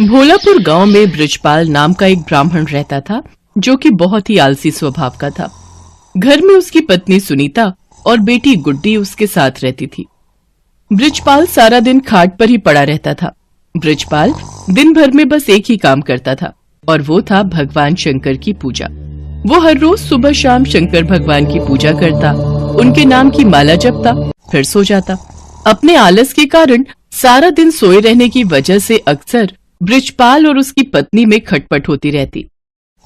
भोलापुर गांव में बृजपाल नाम का एक ब्राह्मण रहता था, जो कि बहुत ही आलसी स्वभाव का था। घर में उसकी पत्नी सुनीता और बेटी गुड्डी उसके साथ रहती थी। बृजपाल सारा दिन खाट पर ही पड़ा रहता था। बृजपाल दिन भर में बस एक ही काम करता था, और वो था भगवान शंकर की पूजा। वो हर रोज सुबह शाम शंकर भगवान की पूजा करता, उनके नाम की माला जपता, फिर सो जाता। अपने आलस के कारण सारा दिन सोए रहने की वजह से अक्सर बृजपाल और उसकी पत्नी में खटपट होती रहती।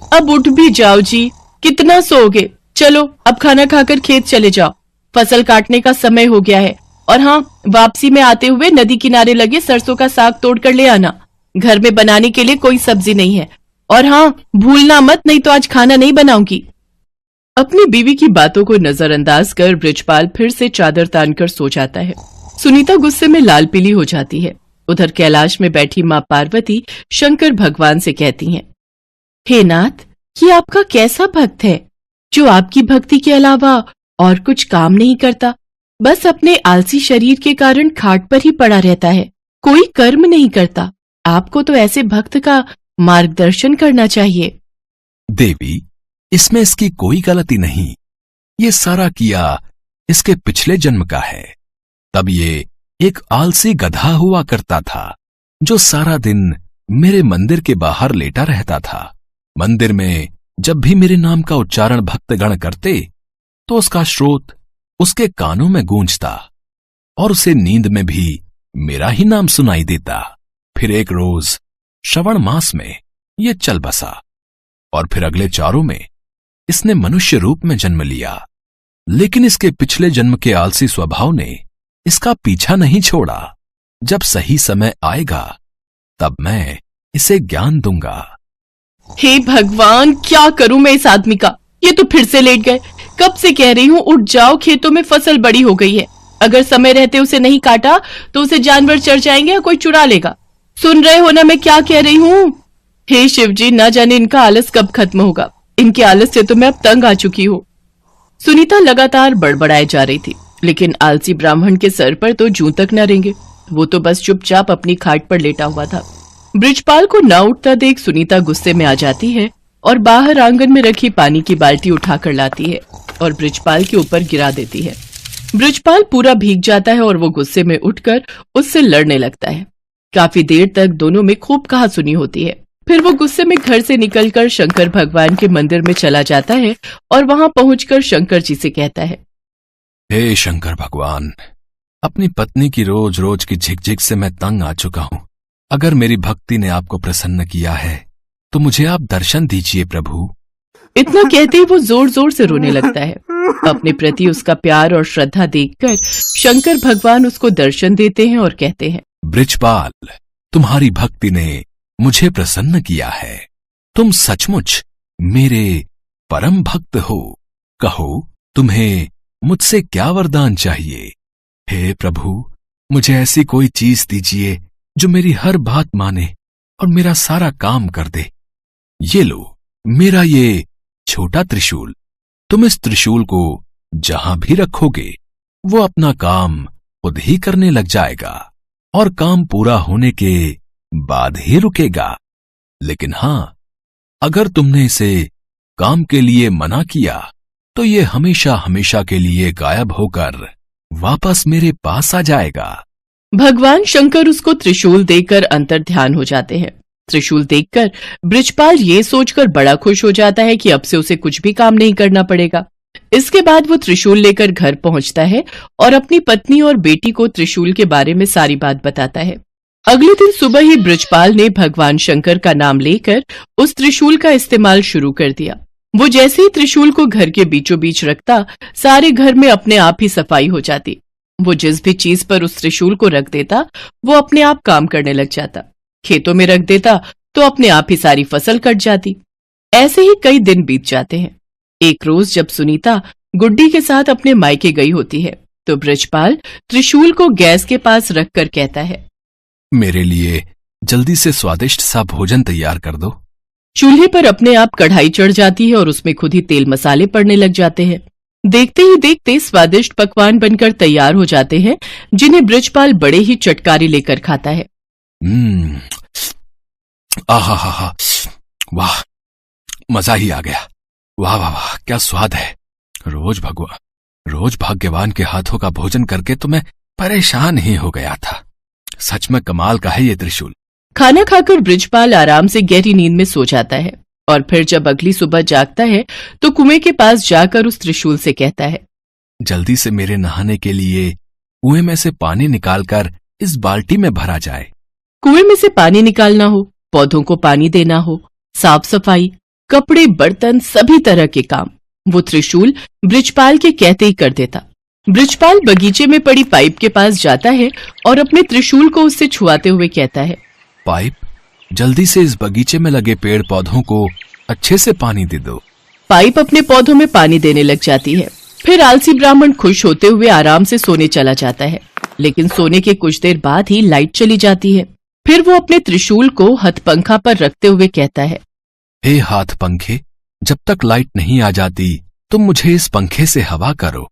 अब उठ भी जाओ जी, कितना सोओगे? चलो अब खाना खाकर खेत चले जाओ, फसल काटने का समय हो गया है। और हाँ, वापसी में आते हुए नदी किनारे लगे सरसों का साग तोड़ कर ले आना। घर में बनाने के लिए कोई सब्जी नहीं है। और हाँ, भूलना मत, नहीं तो आज खाना नहीं बनाऊंगी। अपनी बीवी की बातों को नजरअंदाज कर बृजपाल फिर से चादर तानकर सो जाता है। सुनीता गुस्से में लाल पीली हो जाती है। उधर कैलाश में बैठी माँ पार्वती शंकर भगवान से कहती हैं, हे नाथ, ये आपका कैसा भक्त है जो आपकी भक्ति के अलावा और कुछ काम नहीं करता, बस अपने आलसी शरीर के कारण खाट पर ही पड़ा रहता है, कोई कर्म नहीं करता। आपको तो ऐसे भक्त का मार्गदर्शन करना चाहिए। देवी, इसमें इसकी कोई गलती नहीं। ये सारा किया इसके पिछले जन्म का है। तब ये एक आलसी गधा हुआ करता था, जो सारा दिन मेरे मंदिर के बाहर लेटा रहता था। मंदिर में जब भी मेरे नाम का उच्चारण भक्तगण करते, तो उसका स्रोत उसके कानों में गूंजता, और उसे नींद में भी मेरा ही नाम सुनाई देता। फिर एक रोज श्रवण मास में ये चल बसा, और फिर अगले चारों में इसने मनुष्य रूप में जन्म लिया। लेकिन इसके पिछले जन्म के आलसी स्वभाव ने इसका पीछा नहीं छोड़ा। जब सही समय आएगा, तब मैं इसे ज्ञान दूंगा। हे भगवान, क्या करूं मैं इस आदमी का? ये तो फिर से लेट गए। कब से कह रही हूँ उठ जाओ, खेतों में फसल बड़ी हो गई है। अगर समय रहते उसे नहीं काटा तो उसे जानवर चढ़ जाएंगे या कोई चुरा लेगा। सुन रहे हो ना मैं क्या कह रही हूँ? हे शिव जी, ना जाने इनका आलस कब खत्म होगा। इनके आलस से तो मैं अब तंग आ चुकी हूँ। सुनीता लगातार बड़बड़ाए जा रही थी, लेकिन आलसी ब्राह्मण के सर पर तो जूं तक न रेंगे। वो तो बस चुपचाप अपनी खाट पर लेटा हुआ था। बृजपाल को ना उठता देख सुनीता गुस्से में आ जाती है और बाहर आंगन में रखी पानी की बाल्टी उठाकर लाती है और बृजपाल के ऊपर गिरा देती है। बृजपाल पूरा भीग जाता है और वो गुस्से में उठकर उससे लड़ने लगता है। काफी देर तक दोनों में खूब कहासुनी होती है। फिर वो गुस्से में घर से निकलकर शंकर भगवान के मंदिर में चला जाता है और वहां पहुंचकर शंकर जी से कहता है, हे शंकर भगवान, अपनी पत्नी की रोज रोज की झिकझिक से मैं तंग आ चुका हूं। अगर मेरी भक्ति ने आपको प्रसन्न किया है तो मुझे आप दर्शन दीजिए प्रभु। इतना कहते ही वो जोर जोर से रोने लगता है। अपने प्रति उसका प्यार और श्रद्धा देखकर शंकर भगवान उसको दर्शन देते हैं और कहते हैं, बृजपाल, तुम्हारी भक्ति ने मुझे प्रसन्न किया है। तुम सचमुच मेरे परम भक्त हो। कहो, तुम्हें मुझसे क्या वरदान चाहिए? हे प्रभु, मुझे ऐसी कोई चीज दीजिए जो मेरी हर बात माने और मेरा सारा काम कर दे। ये लो, मेरा ये छोटा त्रिशूल। तुम इस त्रिशूल को जहां भी रखोगे, वो अपना काम खुद ही करने लग जाएगा और काम पूरा होने के बाद ही रुकेगा। लेकिन हां, अगर तुमने इसे काम के लिए मना किया तो ये हमेशा हमेशा के लिए गायब होकर वापस मेरे पास आ जाएगा। भगवान शंकर उसको त्रिशूल देकर अंतर्ध्यान हो जाते हैं। त्रिशूल देखकर बृजपाल ये सोचकर बड़ा खुश हो जाता है कि अब से उसे कुछ भी काम नहीं करना पड़ेगा। इसके बाद वो त्रिशूल लेकर घर पहुंचता है और अपनी पत्नी और बेटी को त्रिशूल के बारे में सारी बात बताता है। अगले दिन सुबह ही बृजपाल ने भगवान शंकर का नाम लेकर उस त्रिशूल का इस्तेमाल शुरू कर दिया। वो जैसे ही त्रिशूल को घर के बीचों बीच रखता, सारे घर में अपने आप ही सफाई हो जाती। वो जिस भी चीज पर उस त्रिशूल को रख देता, वो अपने आप काम करने लग जाता। खेतों में रख देता तो अपने आप ही सारी फसल कट जाती। ऐसे ही कई दिन बीत जाते हैं। एक रोज जब सुनीता गुड्डी के साथ अपने मायके गई होती है, तो बृजपाल त्रिशूल को गैस के पास रखकर कहता है, मेरे लिए जल्दी से स्वादिष्ट सा भोजन तैयार कर दो। चूल्हे पर अपने आप कढ़ाई चढ़ जाती है और उसमें खुद ही तेल मसाले पड़ने लग जाते हैं। देखते ही देखते स्वादिष्ट पकवान बनकर तैयार हो जाते हैं, जिन्हें बृजपाल बड़े ही चटकारे लेकर खाता है। आहा हा हा, वाह, मजा ही आ गया। वाह वाह वाह, क्या स्वाद है। रोज भाग्यवान के हाथों का भोजन करके तो मैं परेशान ही हो गया था। सच में कमाल का है ये त्रिशूल। खाना खाकर बृजपाल आराम से गहरी नींद में सो जाता है और फिर जब अगली सुबह जागता है तो कुएं के पास जाकर उस त्रिशूल से कहता है, जल्दी से मेरे नहाने के लिए कुएं में से पानी निकालकर इस बाल्टी में भरा जाए। कुएं में से पानी निकालना हो, पौधों को पानी देना हो, साफ सफाई, कपड़े, बर्तन, सभी तरह के काम वो त्रिशूल बृजपाल के कहते ही कर देता। बृजपाल बगीचे में पड़ी पाइप के पास जाता है और अपने त्रिशूल को उससे छुआते हुए कहता है, पाइप, जल्दी से इस बगीचे में लगे पेड़ पौधों को अच्छे से पानी दे दो। पाइप अपने पौधों में पानी देने लग जाती है। फिर आलसी ब्राह्मण खुश होते हुए आराम से सोने चला जाता है, लेकिन सोने के कुछ देर बाद ही लाइट चली जाती है। फिर वो अपने त्रिशूल को हथपंखा पर रखते हुए कहता है, हे हाथ पंखे, जब तक लाइट नहीं आ जाती तुम मुझे इस पंखे से हवा करो।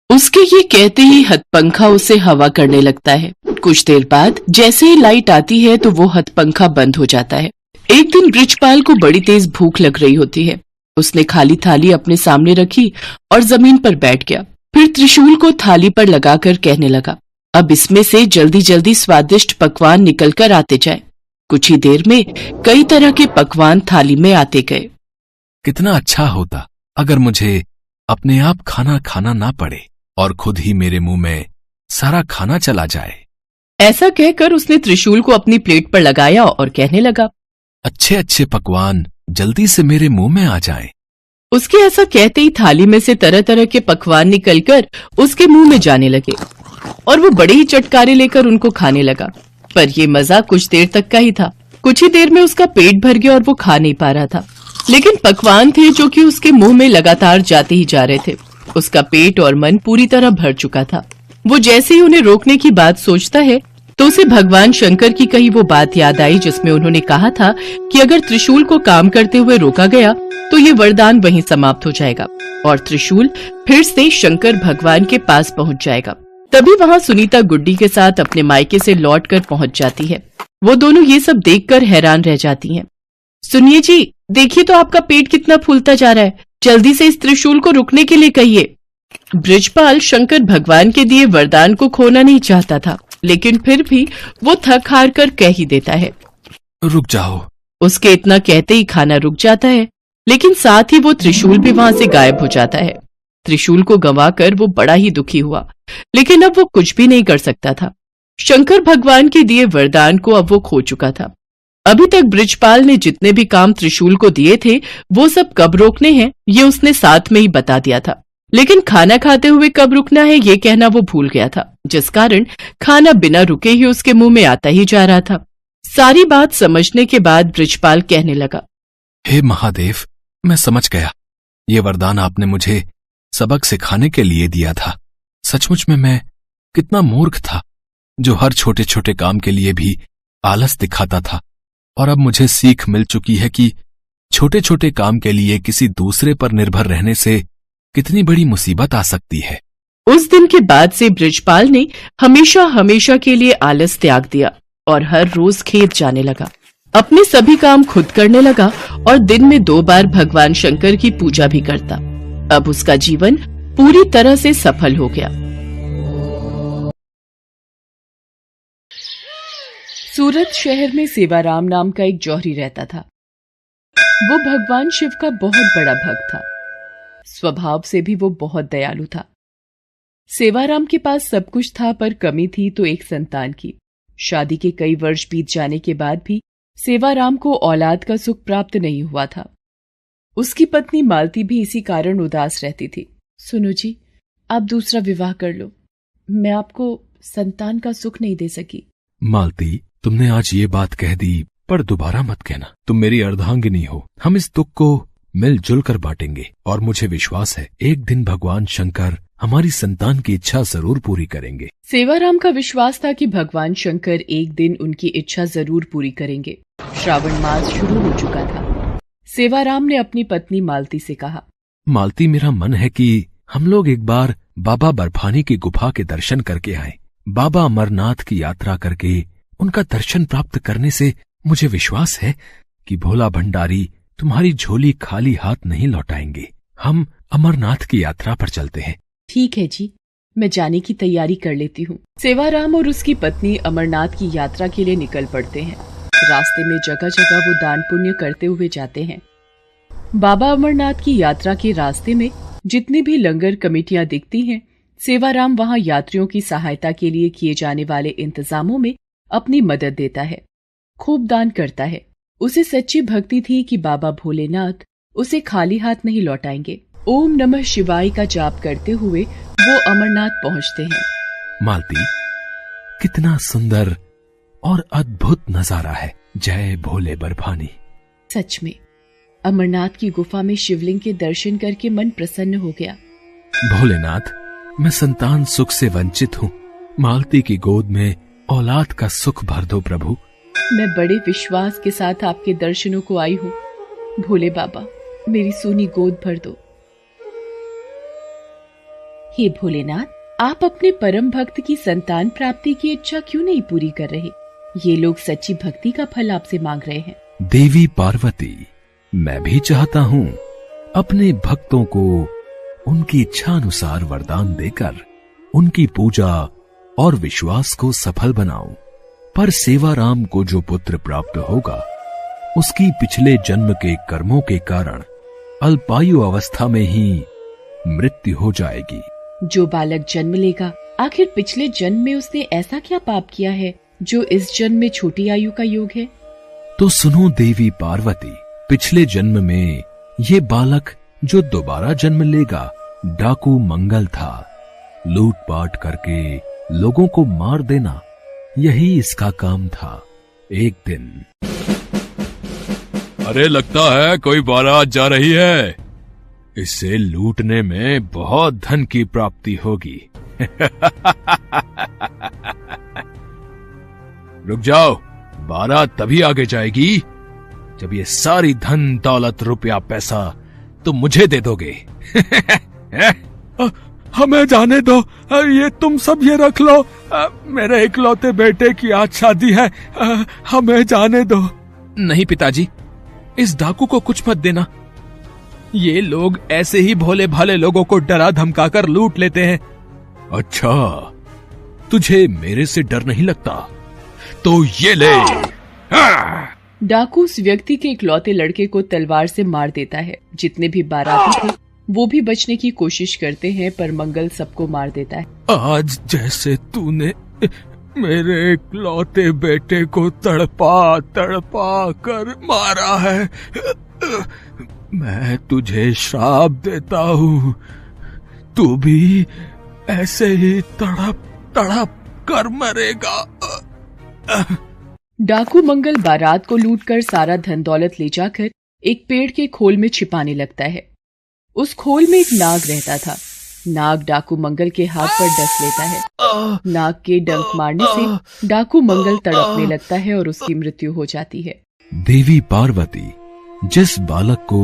उसके ये कहते ही हथपंखा उसे हवा करने लगता है। कुछ देर बाद जैसे ही लाइट आती है तो वो हथपंखा बंद हो जाता है। एक दिन बृजपाल को बड़ी तेज भूख लग रही होती है। उसने खाली थाली अपने सामने रखी और जमीन पर बैठ गया। फिर त्रिशूल को थाली पर लगाकर कहने लगा, अब इसमें से जल्दी जल्दी स्वादिष्ट पकवान निकल कर आते जाए। कुछ ही देर में कई तरह के पकवान थाली में आते गए। कितना अच्छा होता अगर मुझे अपने आप खाना खाना ना पड़े और खुद ही मेरे मुंह में सारा खाना चला जाए। ऐसा कहकर उसने त्रिशूल को अपनी प्लेट पर लगाया और कहने लगा, अच्छे अच्छे पकवान जल्दी से मेरे मुंह में आ जाएं। उसके ऐसा कहते ही थाली में से तरह तरह के पकवान निकलकर उसके मुंह में जाने लगे और वो बड़े ही चटकारे लेकर उनको खाने लगा। पर ये मजा कुछ देर तक का ही था। कुछ ही देर में उसका पेट भर गया और वो खा नहीं पा रहा था। लेकिन पकवान थे जो कि उसके मुंह में लगातार जाते ही जा रहे थे। उसका पेट और मन पूरी तरह भर चुका था। वो जैसे ही उन्हें रोकने की बात सोचता है तो उसे भगवान शंकर की कही वो बात याद आई जिसमें उन्होंने कहा था कि अगर त्रिशूल को काम करते हुए रोका गया तो ये वरदान वहीं समाप्त हो जाएगा और त्रिशूल फिर से शंकर भगवान के पास पहुंच जाएगा। तभी वहां सुनीता गुड्डी के साथ अपने मायके से लौटकर पहुंच जाती है। वो दोनों ये सब देखकर हैरान रह जाती हैं। सुनिए जी, देखिए तो आपका पेट कितना फूलता जा रहा है। जल्दी से इस त्रिशूल को रुकने के लिए कहिए। बृजपाल शंकर भगवान के दिए वरदान को खोना नहीं चाहता था, लेकिन फिर भी वो थक हार कर कह ही देता है, रुक जाओ। उसके इतना कहते ही खाना रुक जाता है, लेकिन साथ ही वो त्रिशूल भी वहां से गायब हो जाता है। त्रिशूल को गंवाकर वो बड़ा ही दुखी हुआ, लेकिन अब वो कुछ भी नहीं कर सकता था। शंकर भगवान के दिए वरदान को अब वो खो चुका था। अभी तक बृजपाल ने जितने भी काम त्रिशूल को दिए थे वो सब कब रोकने हैं ये उसने साथ में ही बता दिया था, लेकिन खाना खाते हुए कब रुकना है ये कहना वो भूल गया था, जिस कारण खाना बिना रुके ही उसके मुंह में आता ही जा रहा था। सारी बात समझने के बाद बृजपाल कहने लगा, हे महादेव, मैं समझ गया। ये वरदान आपने मुझे सबक सिखाने के लिए दिया था। सचमुच में मैं कितना मूर्ख था जो हर छोटे छोटे काम के लिए भी आलस दिखाता था, और अब मुझे सीख मिल चुकी है कि छोटे छोटे काम के लिए किसी दूसरे पर निर्भर रहने से कितनी बड़ी मुसीबत आ सकती है। उस दिन के बाद से बृजपाल ने हमेशा हमेशा के लिए आलस त्याग दिया और हर रोज खेत जाने लगा। अपने सभी काम खुद करने लगा और दिन में 2 बार भगवान शंकर की पूजा भी करता। अब उसका जीवन पूरी तरह से सफल हो गया। सूरत शहर में सेवाराम नाम का एक जौहरी रहता था। वो भगवान शिव का बहुत बड़ा भक्त था। स्वभाव से भी वो बहुत दयालु था। सेवाराम के पास सब कुछ था, पर कमी थी तो एक संतान की। शादी के कई वर्ष बीत जाने के बाद भी सेवाराम को औलाद का सुख प्राप्त नहीं हुआ था। उसकी पत्नी मालती भी इसी कारण उदास रहती थी। सुनो जी, आप दूसरा विवाह कर लो, मैं आपको संतान का सुख नहीं दे सकी। मालती, तुमने आज ये बात कह दी, पर दोबारा मत कहना। तुम मेरी अर्धांगिनी हो। हम इस दुख को मिलजुल कर बांटेंगे, और मुझे विश्वास है एक दिन भगवान शंकर हमारी संतान की इच्छा जरूर पूरी करेंगे। सेवाराम का विश्वास था कि भगवान शंकर एक दिन उनकी इच्छा जरूर पूरी करेंगे। श्रावण मास शुरू हो चुका था। सेवाराम ने अपनी पत्नी मालती से कहा, मालती, मेरा मन है कि हम लोग एक बार बाबा बर्फानी की गुफा के दर्शन करके आए। बाबा अमरनाथ की यात्रा करके उनका दर्शन प्राप्त करने से मुझे विश्वास है कि भोला भंडारी तुम्हारी झोली खाली हाथ नहीं लौटाएंगे। हम अमरनाथ की यात्रा पर चलते हैं। ठीक है जी, मैं जाने की तैयारी कर लेती हूँ। सेवाराम और उसकी पत्नी अमरनाथ की यात्रा के लिए निकल पड़ते हैं। रास्ते में जगह जगह वो दान पुण्य करते हुए जाते हैं। बाबा अमरनाथ की यात्रा के रास्ते में जितनी भी लंगर कमेटियां दिखती हैं, सेवाराम वहां यात्रियों की सहायता के लिए किए जाने वाले इंतजामों में अपनी मदद देता है, खूब दान करता है। उसे सच्ची भक्ति थी कि बाबा भोलेनाथ उसे खाली हाथ नहीं लौटाएंगे। ओम नमः शिवाय का जाप करते हुए वो अमरनाथ पहुंचते हैं। मालती, कितना सुंदर और अद्भुत नजारा है। जय भोले बर्फानी। सच में अमरनाथ की गुफा में शिवलिंग के दर्शन करके मन प्रसन्न हो गया। भोलेनाथ, मैं संतान सुख से वंचित हूँ। मालती की गोद में औलाद का सुख भर दो प्रभु। मैं बड़े विश्वास के साथ आपके दर्शनों को आई हूँ। भोले बाबा, मेरी सोनी गोद भर दो। हे भोलेनाथ, आप अपने परम भक्त की संतान प्राप्ति की इच्छा क्यों नहीं पूरी कर रहे? ये लोग सच्ची भक्ति का फल आपसे मांग रहे हैं। देवी पार्वती, मैं भी चाहता हूँ अपने भक्तों को उनकी इच्छा अनुसार वरदान देकर उनकी पूजा और विश्वास को सफल बनाऊं। पर सेवाराम को जो पुत्र प्राप्त होगा, उसकी पिछले जन्म के कर्मों के कारण अल्पायु अवस्था में ही मृत्यु हो जाएगी। जो बालक जन्म लेगा, आखिर पिछले जन्म में उसने ऐसा क्या पाप किया है जो इस जन्म में छोटी आयु का योग है? तो सुनो देवी पार्वती, पिछले जन्म में ये बालक जो दोबारा जन्म लेगा डाकू मंगल था। लूटपाट करके लोगों को मार देना, यही इसका काम था। एक दिन, अरे लगता है कोई बारात जा रही है। इसे लूटने में बहुत धन की प्राप्ति होगी। रुक जाओ, बारात तभी आगे जाएगी जब ये सारी धन दौलत रुपया पैसा तुम मुझे दे दोगे। हमें जाने दो, ये तुम सब ये रख लो। मेरे इकलौते बेटे की आज शादी है, हमें जाने दो। नहीं पिताजी, इस डाकू को कुछ मत देना। ये लोग ऐसे ही भोले भाले लोगों को डरा धमकाकर लूट लेते हैं। अच्छा, तुझे मेरे से डर नहीं लगता? तो ये ले। डाकू उस व्यक्ति के इकलौते लड़के को तलवार से मार देता है। जितने भी बाराती थे वो भी बचने की कोशिश करते हैं, पर मंगल सबको मार देता है। आज जैसे तूने मेरे इकलौते बेटे को तड़पा तड़पा कर मारा है, मैं तुझे श्राप देता हूँ, तू भी ऐसे ही तड़प तड़प कर मरेगा। डाकू मंगल बारात को लूटकर सारा धन दौलत ले जाकर एक पेड़ के खोल में छिपाने लगता है। उस खोल में एक नाग रहता था। नाग डाकू मंगल के हाथ पर डस लेता है। नाग के डंक मारने से डाकू मंगल तड़पने लगता है और उसकी मृत्यु हो जाती है। देवी पार्वती, जिस बालक को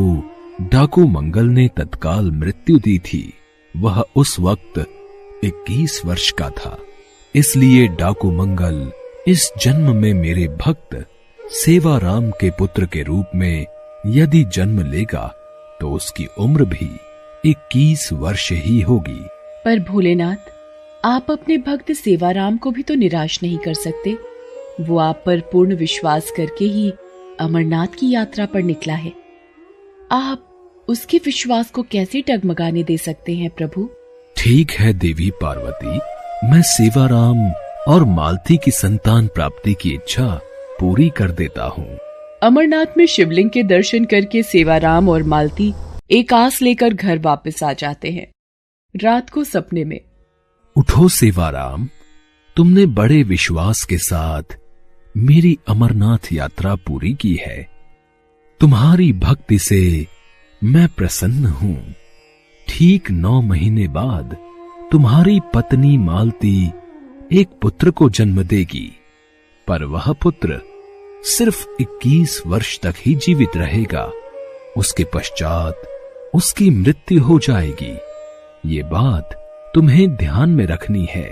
डाकू मंगल ने तत्काल मृत्यु दी थी, वह उस वक्त 21 वर्ष का था। इसलिए डाकू मंगल इस जन्म में मेरे भक्त सेवाराम के पुत्र के रूप में यदि जन्म लेगा तो उसकी उम्र भी 21 वर्ष ही होगी। पर भोलेनाथ, आप अपने भक्त सेवाराम को भी तो निराश नहीं कर सकते। वो आप पर पूर्ण विश्वास करके ही अमरनाथ की यात्रा पर निकला है। आप उसके विश्वास को कैसे डगमगाने दे सकते हैं प्रभु? ठीक है देवी पार्वती, मैं सेवाराम और मालती की संतान प्राप्ति की इच्छा पूरी कर देता हूँ। अमरनाथ में शिवलिंग के दर्शन करके सेवाराम और मालती एक आस लेकर घर वापस आ जाते हैं। रात को सपने में, उठो सेवाराम, तुमने बड़े विश्वास के साथ मेरी अमरनाथ यात्रा पूरी की है। तुम्हारी भक्ति से मैं प्रसन्न हूँ। ठीक 9 महीने बाद तुम्हारी पत्नी मालती एक पुत्र को जन्म देगी, पर वह पुत्र सिर्फ 21 वर्ष तक ही जीवित रहेगा। उसके पश्चात उसकी मृत्यु हो जाएगी। ये बात तुम्हें ध्यान में रखनी है।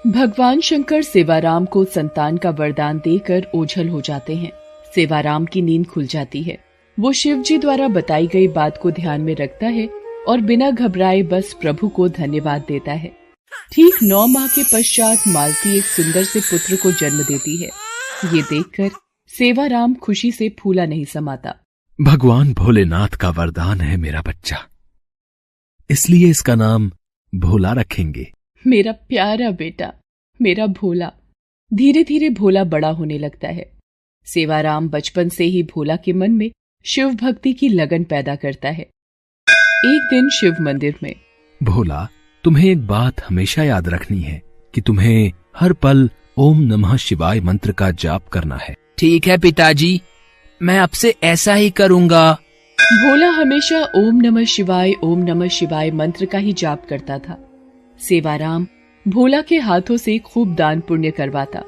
भगवान शंकर सेवाराम को संतान का वरदान देकर ओझल हो जाते हैं। सेवाराम की नींद खुल जाती है। वो शिव जी द्वारा बताई गई बात को ध्यान में रखता है और बिना घबराए बस प्रभु को धन्यवाद देता है। ठीक 9 माह के पश्चात मालती एक सुंदर से पुत्र को जन्म देती है। ये देखकर सेवाराम खुशी से फूला नहीं समाता। भगवान भोलेनाथ का वरदान है मेरा बच्चा, इसलिए इसका नाम भोला रखेंगे। मेरा प्यारा बेटा, मेरा भोला। धीरे धीरे भोला बड़ा होने लगता है। सेवाराम बचपन से ही भोला के मन में शिव भक्ति की लगन पैदा करता है। एक दिन शिव मंदिर में, भोला, तुम्हें एक बात हमेशा याद रखनी है कि तुम्हें हर पल ओम नमः शिवाय मंत्र का जाप करना है। ठीक है पिताजी, मैं अब से ऐसा ही करूंगा। भोला हमेशा ओम नमः शिवाय मंत्र का ही जाप करता था। सेवाराम भोला के हाथों से खूब दान पुण्य करवाता,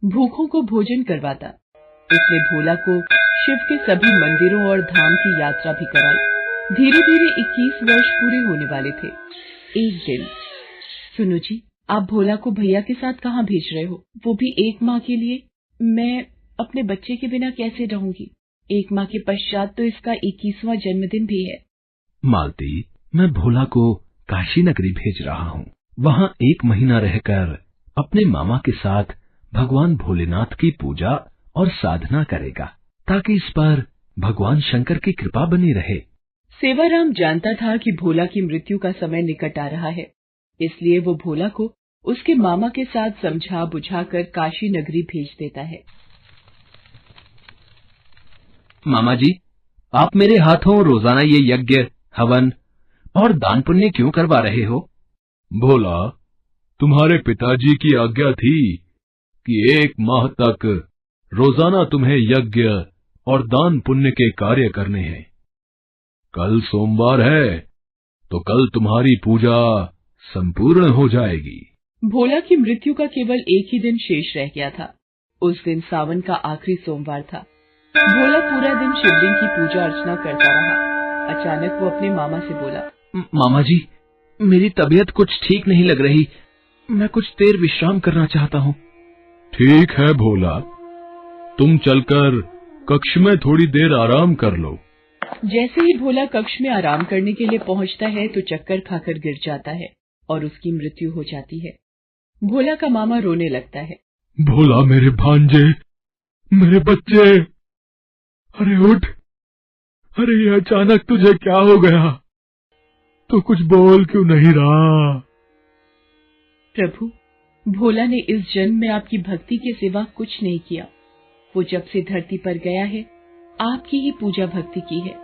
भूखों को भोजन करवाता। इसने भोला को शिव के सभी मंदिरों और धाम की यात्रा भी कराई। धीरे धीरे 21 वर्ष पूरे होने वाले थे। एक दिन, सुनो जी, आप भोला को भैया के साथ कहाँ भेज रहे हो, वो भी 1 माह के लिए? मैं अपने बच्चे के बिना कैसे रहूंगी? 1 माह के पश्चात तो इसका 21वां जन्मदिन भी है। मालती, मैं भोला को काशी नगरी भेज रहा हूँ। वहाँ 1 महीना रहकर अपने मामा के साथ भगवान भोलेनाथ की पूजा और साधना करेगा, ताकि इस पर भगवान शंकर की कृपा बनी रहे। सेवाराम जानता था कि भोला की मृत्यु का समय निकट आ रहा है, इसलिए वो भोला को उसके मामा के साथ समझा बुझाकर काशी नगरी भेज देता है। मामा जी, आप मेरे हाथों रोजाना ये यज्ञ, हवन और दान पुण्य क्यों करवा रहे हो? भोला, तुम्हारे पिताजी की आज्ञा थी कि 1 माह तक रोजाना तुम्हें यज्ञ और दान पुण्य के कार्य करने हैं। कल सोमवार है, तो कल तुम्हारी पूजा संपूर्ण हो जाएगी। भोला की मृत्यु का केवल एक ही दिन शेष रह गया था। उस दिन सावन का आखिरी सोमवार था। भोला पूरा दिन शिवलिंग की पूजा अर्चना करता रहा। अचानक वो अपने मामा से बोला, मामा जी, मेरी तबीयत कुछ ठीक नहीं लग रही। मैं कुछ देर विश्राम करना चाहता हूँ। ठीक है भोला, तुम चलकर कक्ष में थोड़ी देर आराम कर लो। जैसे ही भोला कक्ष में आराम करने के लिए पहुंचता है तो चक्कर खाकर गिर जाता है और उसकी मृत्यु हो जाती है। भोला का मामा रोने लगता है। भोला मेरे भांजे, मेरे बच्चे, अरे उठ, अरे ये अचानक तुझे क्या हो गया? तो कुछ बोल क्यों नहीं रहा? प्रभु, भोला ने इस जन्म में आपकी भक्ति के सिवा कुछ नहीं किया। वो जब से धरती पर गया है, आपकी ही पूजा भक्ति की है।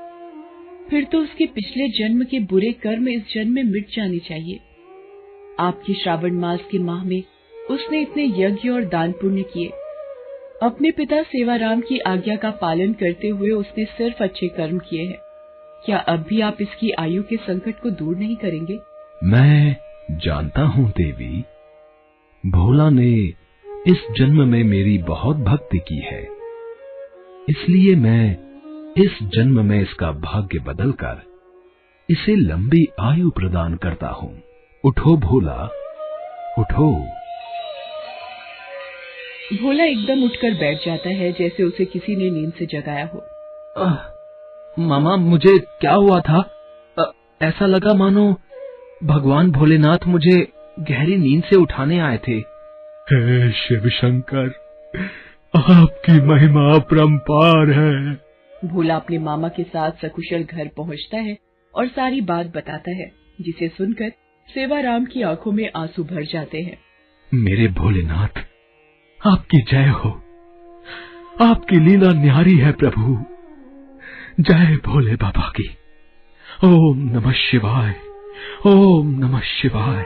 फिर तो उसके पिछले जन्म के बुरे कर्म इस जन्म में मिट जाने चाहिए। आपके श्रावण मास के माह में उसने इतने यज्ञ और दान पुण्य किए। अपने पिता सेवाराम की आज्ञा का पालन करते हुए उसने सिर्फ अच्छे कर्म किए हैं। क्या अब भी आप इसकी आयु के संकट को दूर नहीं करेंगे? मैं जानता हूँ देवी, भोला ने इस जन्म में मेरी बहुत भक्ति की है, इसलिए मैं इस जन्म में इसका भाग्य बदलकर इसे लंबी आयु प्रदान करता हूँ। उठो भोला, उठो। भोला एकदम उठकर बैठ जाता है, जैसे उसे किसी ने नींद से जगाया हो। मामा, मुझे क्या हुआ था? ऐसा लगा मानो भगवान भोलेनाथ मुझे गहरी नींद से उठाने आए थे। हे शिव शंकर, आपकी महिमा अपरंपार है। भोला अपने मामा के साथ सकुशल घर पहुंचता है और सारी बात बताता है, जिसे सुनकर सेवाराम की आंखों में आंसू भर जाते हैं। मेरे भोलेनाथ, आपकी जय हो। आपकी लीला न्यारी है प्रभु। जय भोले बाबा की। ओम नमः शिवाय, ओम नमः शिवाय।